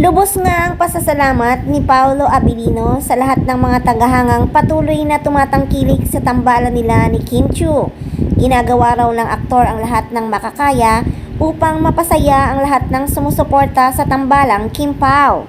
Lubos nga ang pasasalamat ni Paolo Abilino sa lahat ng mga tagahangang patuloy na tumatangkilik sa tambalan nila ni Kim Chiu. Ginagawa raw ng aktor ang lahat ng makakaya upang mapasaya ang lahat ng sumusuporta sa tambalang Kim Pao.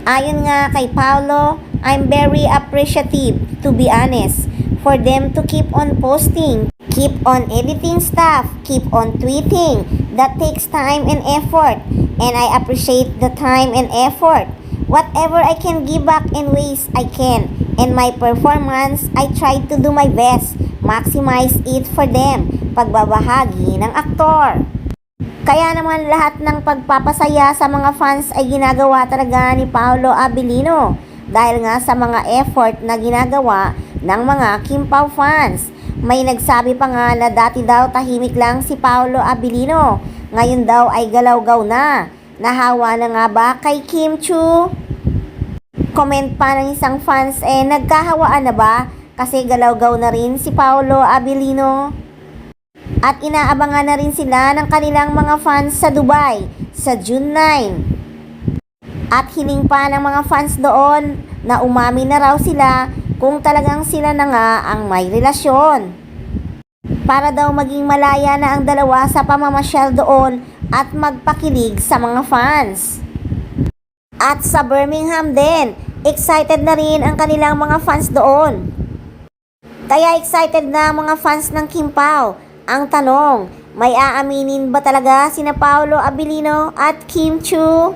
Ayon nga kay Paolo, I'm very appreciative, to be honest, for them to keep on posting, keep on editing stuff, keep on tweeting. That takes time and effort, and I appreciate the time and effort. Whatever I can give back in ways I can, and my performance, I try to do my best, maximize it for them. Pagbabahagi ng aktor. Kaya naman lahat ng pagpapasaya sa mga fans ay ginagawa talaga ni Paolo Abilino dahil nga sa mga effort na ginagawa ng mga Kim Pao fans. May nagsabi pa nga na dati daw tahimik lang si Paolo Abilino, ngayon daw ay galaw-gaw na. Nahawa na nga ba kay Kim Chiu? Comment pa ng isang fans, nagkahawaan na ba kasi galaw-gaw na rin si Paolo Abilino? At inaabangan na rin sila ng kanilang mga fans sa Dubai sa June 9. At hiling pa ng mga fans doon na umamin na raw sila kung talagang sila na nga ang may relasyon. Para daw maging malaya na ang dalawa sa pamamasyal doon at magpakilig sa mga fans. At sa Birmingham din, excited na rin ang kanilang mga fans doon. Kaya excited na ang mga fans ng Kim Pao. Ang tanong, may aaminin ba talaga sina Paolo Abilino at Kim Chiu?